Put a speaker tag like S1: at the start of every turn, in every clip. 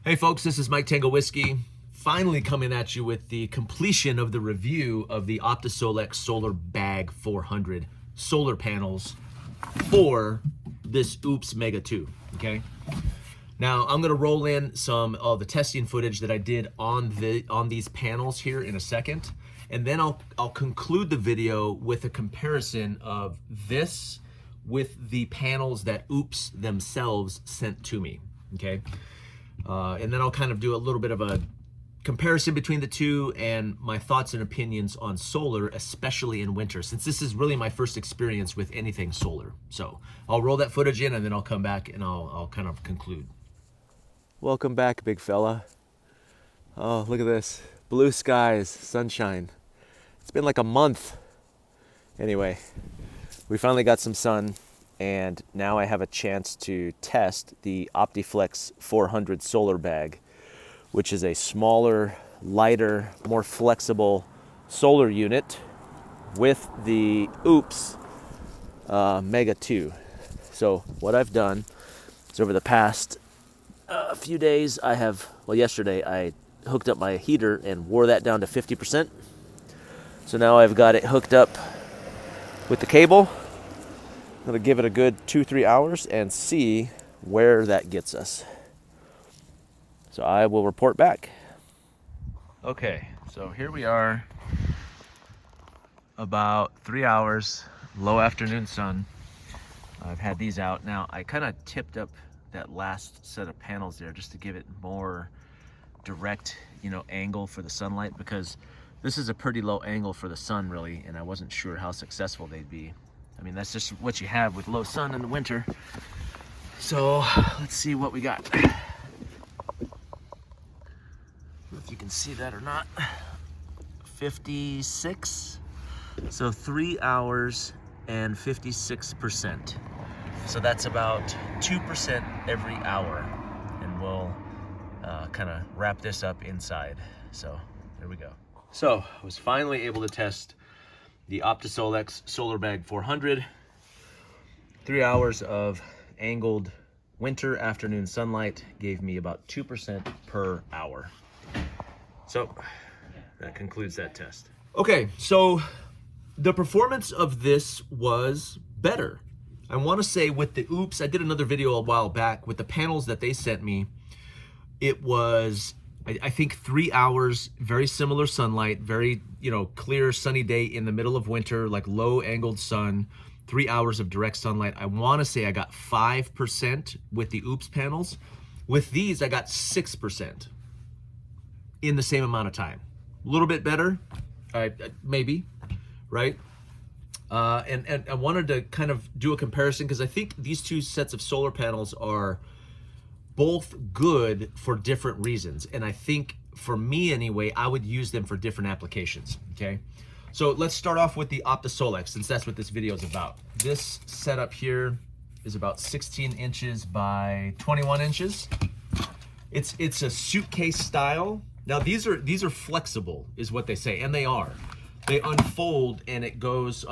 S1: Hey folks, this is Mike Tango Whiskey, finally coming at you with the completion of the review of the Optisolex Solarbag 400 solar panels for this Oupes Mega 2, okay? Now, I'm gonna roll in some of the testing footage that I did on these panels here in a second, and then I'll conclude the video with a comparison of this with the panels that Oupes themselves sent to me, okay? And then I'll kind of do a little bit of a comparison between the two and my thoughts and opinions on solar, especially in winter, since this is really my first experience with anything solar. So I'll roll that footage in and then I'll come back and I'll kind of conclude.
S2: Welcome back, big fella. Oh, look at this. Blue skies, sunshine. It's been like a month. Anyway, we finally got some sun. And now I have a chance to test the Optisolex 400 solar bag, which is a smaller, lighter, more flexible solar unit with the Oupes Mega 2. So what I've done is over the past few days, yesterday I hooked up my heater and wore that down to 50%. So now I've got it hooked up with the cable. I'm going to give it a good 2-3 hours and see where that gets us. So I will report back. Okay, so here we are, about 3 hours, low afternoon sun. I've had these out. Now I kind of tipped up that last set of panels there just to give it more direct, angle for the sunlight, because this is a pretty low angle for the sun really, and I wasn't sure how successful they'd be. I mean, that's just what you have with low sun in the winter. So let's see what we got. If you can see that or not. 56. So 3 hours and 56%. So that's about 2% every hour. And we'll kind of wrap this up inside. So there we go. So I was finally able to test the Optisolex Solarbag 400. 3 hours of angled winter afternoon sunlight gave me about 2% per hour. So that concludes that test. Okay, so the performance of this was better. I want to say with the Oupes, I did another video a while back with the panels that they sent me. It was, I think, 3 hours, very similar sunlight, very, clear sunny day in the middle of winter, like low angled sun, 3 hours of direct sunlight. I want to say I got 5% with the Oupes panels. With these, I got 6% in the same amount of time. A little bit better, maybe, right? And I wanted to kind of do a comparison because I think these two sets of solar panels are both good for different reasons. And I think for me anyway, I would use them for different applications, okay? So let's start off with the Optisolex, since that's what this video is about. This setup here is about 16 inches by 21 inches. It's a suitcase style. Now these are flexible is what they say, and they are. They unfold and it goes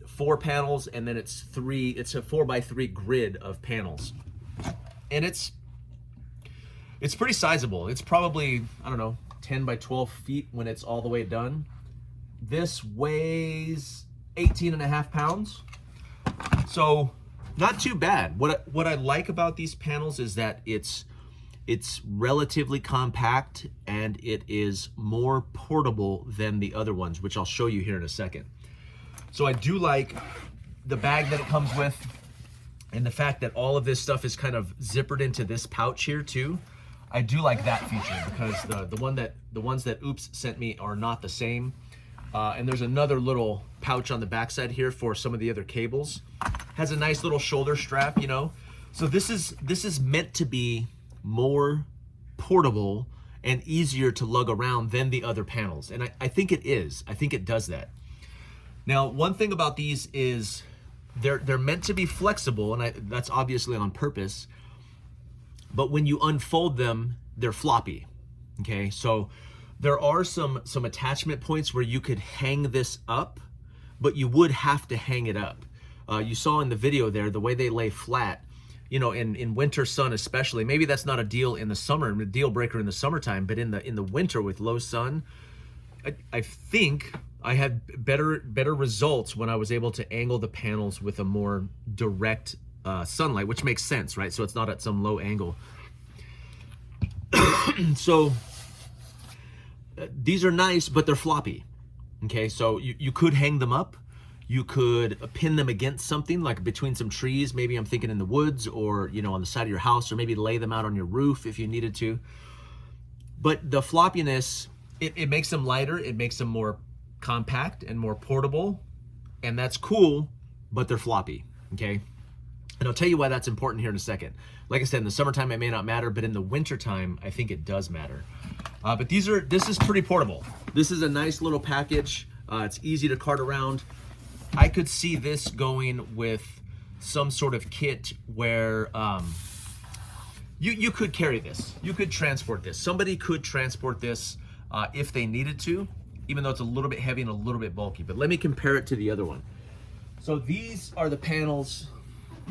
S2: 4 panels, and then it's a 4x3 grid of panels. And it's pretty sizable. It's probably, 10 by 12 feet when it's all the way done. This weighs 18.5 pounds. So not too bad. What I like about these panels is that it's relatively compact and it is more portable than the other ones, which I'll show you here in a second. So I do like the bag that it comes with, and the fact that all of this stuff is kind of zippered into this pouch here too. I do like that feature because the ones that Oupes sent me are not the same. And there's another little pouch on the backside here for some of the other cables. Has a nice little shoulder strap, So this is meant to be more portable and easier to lug around than the other panels. And I think it is. I think it does that. Now, one thing about these is they're meant to be flexible, and that's obviously on purpose. But when you unfold them, they're floppy. Okay, so there are some attachment points where you could hang this up, but you would have to hang it up. You saw in the video there, the way they lay flat,
S1: you know, in winter sun especially. Maybe that's not a deal in the summer, a deal breaker in the summertime, but in the winter with low sun, I think I had better results when I was able to angle the panels with a more direct sunlight, which makes sense, right? So it's not at some low angle. So these are nice, but they're floppy. Okay, so you could hang them up. You could pin them against something, like between some trees. Maybe I'm thinking in the woods, or, you know, on the side of your house, or maybe lay them out on your roof if you needed to. But the floppiness, it makes them lighter. It makes them more compact and more portable. And that's cool, but they're floppy, okay? And I'll tell you why that's important here in a second. Like I said, in the summertime, it may not matter, but in the wintertime, I think it does matter. But this is pretty portable. This is a nice little package. It's easy to cart around. I could see this going with some sort of kit where you could carry this. You could transport this. Somebody could transport this if they needed to, even though it's a little bit heavy and a little bit bulky. But let me compare it to the other one. So these are the panels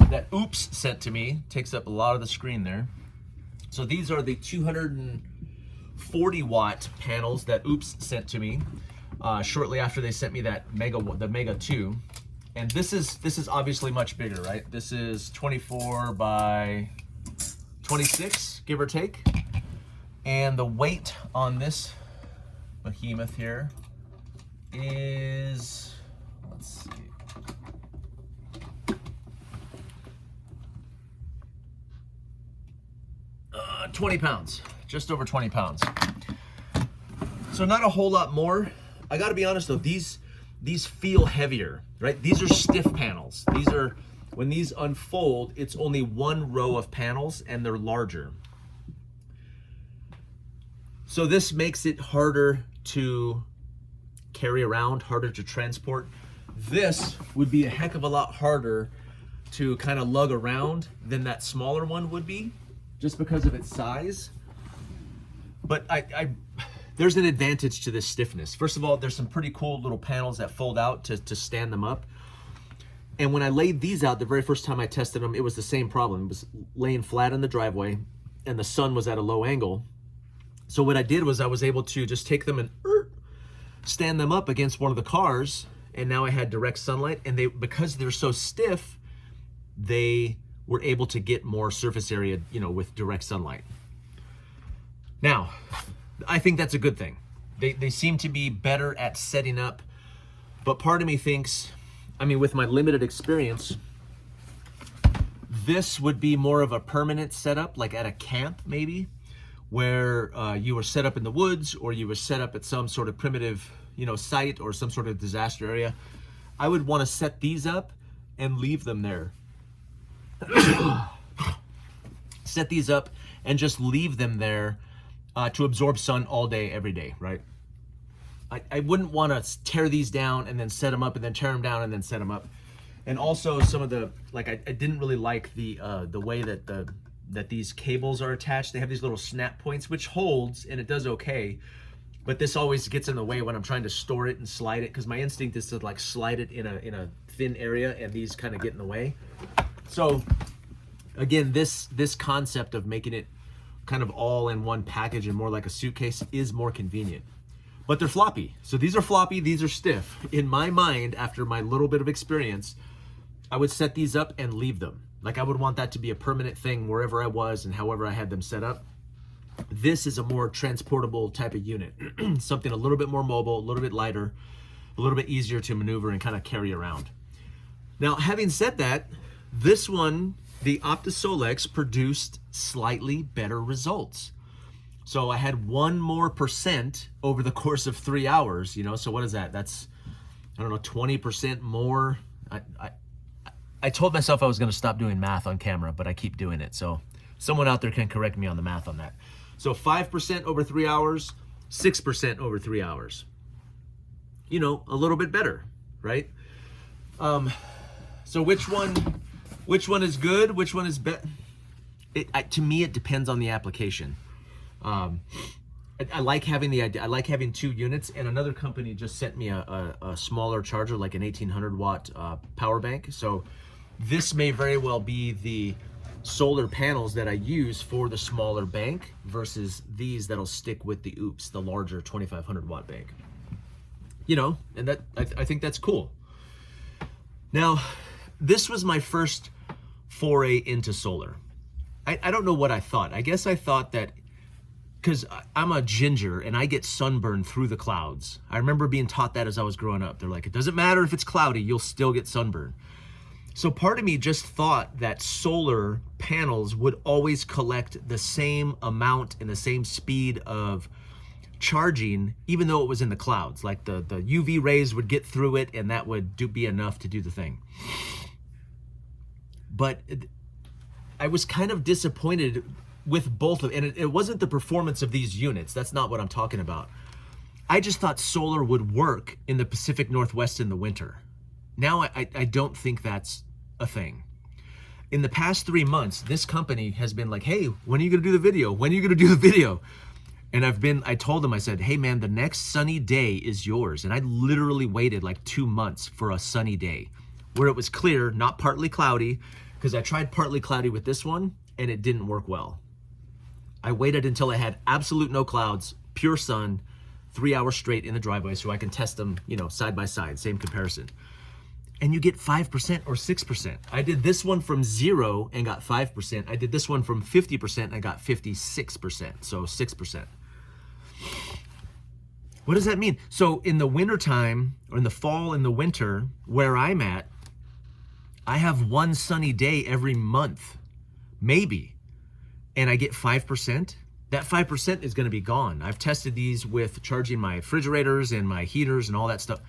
S1: that Oupes sent to me. Takes up a lot of the screen there. So these are the 240-watt panels that Oupes sent to me. Shortly after they sent me that the Mega 2, and this is obviously much bigger, right? This is 24 by 26, give or take, and the weight on this behemoth here is, let's see, 20 pounds, just over 20 pounds. So not a whole lot more. I gotta be honest though, these feel heavier, right? These are stiff panels. These are, when these unfold, it's only one row of panels and they're larger. So this makes it harder to carry around, harder to transport. This would be a heck of a lot harder to kind of lug around than that smaller one would be, just because of its size. But there's an advantage to this stiffness. First of all, there's some pretty cool little panels that fold out to stand them up. And when I laid these out, the very first time I tested them, it was the same problem. It was laying flat in the driveway and the sun was at a low angle. So what I did was I was able to just take them and stand them up against one of the cars, and now I had direct sunlight, and because they're so stiff, they were able to get more surface area, you know, with direct sunlight. Now, I think that's a good thing. They seem to be better at setting up, but part of me thinks, I mean, with my limited experience, this would be more of a permanent setup, like at a camp maybe, where you were set up in the woods, or you were set up at some sort of primitive, you know, site or some sort of disaster area. I would want to set these up and leave them there. Set these up and just leave them there to absorb sun all day, every day, right? I wouldn't want to tear these down and then set them up and then tear them down and then set them up. And also some of the, like, I didn't really like the way that that these cables are attached. They have these little snap points, which holds and it does okay, but this always gets in the way when I'm trying to store it and slide it, because my instinct is to like slide it in a thin area, and these kind of get in the way. So again, this concept of making it kind of all in one package and more like a suitcase is more convenient. But they're floppy. So these are floppy, these are stiff. In my mind, after my little bit of experience, I would set these up and leave them. Like, I would want that to be a permanent thing wherever I was and however I had them set up. This is a more transportable type of unit. Something a little bit more mobile, a little bit lighter, a little bit easier to maneuver and kind of carry around. Now, having said that, this one, the Optisolex, produced slightly better results. So I had 1% more over the course of 3 hours, you know, so what is that? That's, I don't know, 20% more. I told myself I was gonna stop doing math on camera, but I keep doing it. So someone out there can correct me on the math on that. So 5% over 3 hours, 6% over 3 hours. You know, a little bit better, right? So which one is good? Which one is better? To me, it depends on the application. I like having the idea. I like having 2 units, and another company just sent me a smaller charger, like an 1800 watt power bank. So this may very well be solar panels that I use for the smaller bank versus these that'll stick with the Oupes, the larger 2500 watt bank. You know, and that I think that's cool. Now, this was my first foray into solar. I don't know what I thought. I guess I thought that because I'm a ginger and I get sunburned through the clouds. I remember being taught that as I was growing up. They're like, it doesn't matter if it's cloudy, you'll still get sunburned. So part of me just thought that solar panels would always collect the same amount and the same speed of charging, even though it was in the clouds. Like the UV rays would get through it and that would be enough to do the thing. But I was kind of disappointed with both of, and it wasn't the performance of these units. That's not what I'm talking about. I just thought solar would work in the Pacific Northwest in the winter. Now I don't think that's a thing. In the past 3 months, this company has been like, hey, when are you gonna do the video? When are you gonna do the video? And I told them, I said, hey man, the next sunny day is yours. And I literally waited like 2 months for a sunny day where it was clear, not partly cloudy, because I tried partly cloudy with this one and it didn't work well. I waited until I had absolute no clouds, pure sun, 3 hours straight in the driveway so I can test them, you know, side by side, same comparison. And you get 5% or 6%. I did this one from 0 and got 5%. I did this one from 50% and I got 56%, so 6%. What does that mean? So in the wintertime, or in the fall and the winter, where I'm at, I have one sunny day every month, maybe, and I get 5%. That 5% is gonna be gone. I've tested these with charging my refrigerators and my heaters and all that stuff.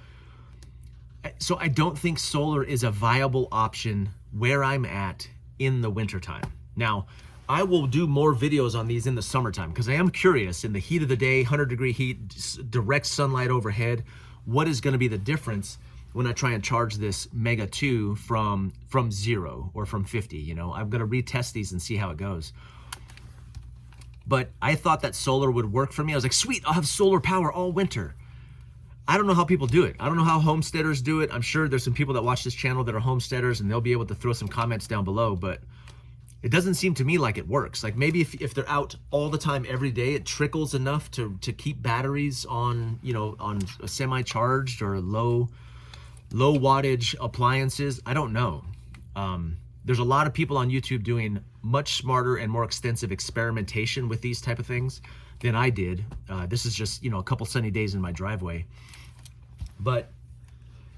S1: So I don't think solar is a viable option where I'm at in the wintertime. Now, I will do more videos on these in the summertime because I am curious in the heat of the day, 100-degree heat, direct sunlight overhead, what is gonna be the difference when I try and charge this Mega 2 from 0 or from 50, you know? I'm gonna retest these and see how it goes. But I thought that solar would work for me. I was like, sweet, I'll have solar power all winter. I don't know how people do it. I don't know how homesteaders do it. I'm sure there's some people that watch this channel that are homesteaders and they'll be able to throw some comments down below, but it doesn't seem to me like it works. Like maybe if they're out all the time every day, it trickles enough to keep batteries on, you know, on semi-charged or low wattage appliances. I don't know. There's a lot of people on YouTube doing much smarter and more extensive experimentation with these type of things than I did. This is just, you know, a couple sunny days in my driveway. But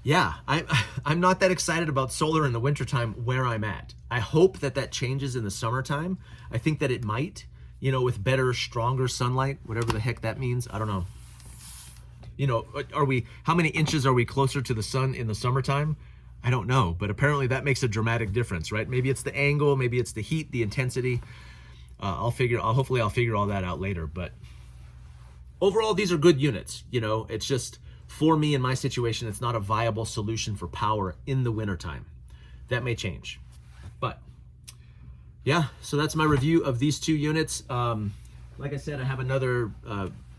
S1: yeah, I'm not that excited about solar in the wintertime where I'm at. I hope that changes in the summertime. I think that it might, you know, with better, stronger sunlight, whatever the heck that means. I don't know. You know, how many inches are we closer to the sun in the summertime? I don't know, but apparently that makes a dramatic difference, right? Maybe it's the angle, maybe it's the heat, the intensity. Hopefully I'll figure all that out later, but overall, these are good units. You know, it's just for me in my situation, it's not a viable solution for power in the wintertime. That may change, but yeah, so that's my review of these two units. Like I said, I have another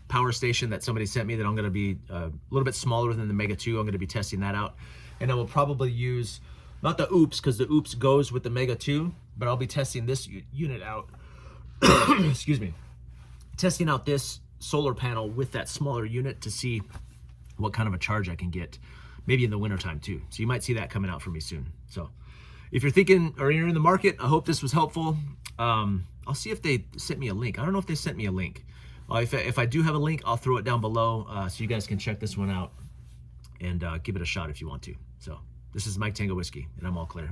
S1: power station that somebody sent me that I'm gonna be a little bit smaller than the Mega 2. I'm gonna be testing that out. And I will probably use, not the Oupes, because the Oupes goes with the Mega 2, but I'll be testing this unit out. Excuse me. Testing out this solar panel with that smaller unit to see what kind of a charge I can get, maybe in the wintertime too. So you might see that coming out for me soon. So if you're thinking, or you're in the market, I hope this was helpful. I'll see if they sent me a link. I don't know if they sent me a link. If I do have a link, I'll throw it down below so you guys can check this one out and give it a shot if you want to. So this is Mike Tango Whiskey, and I'm all clear.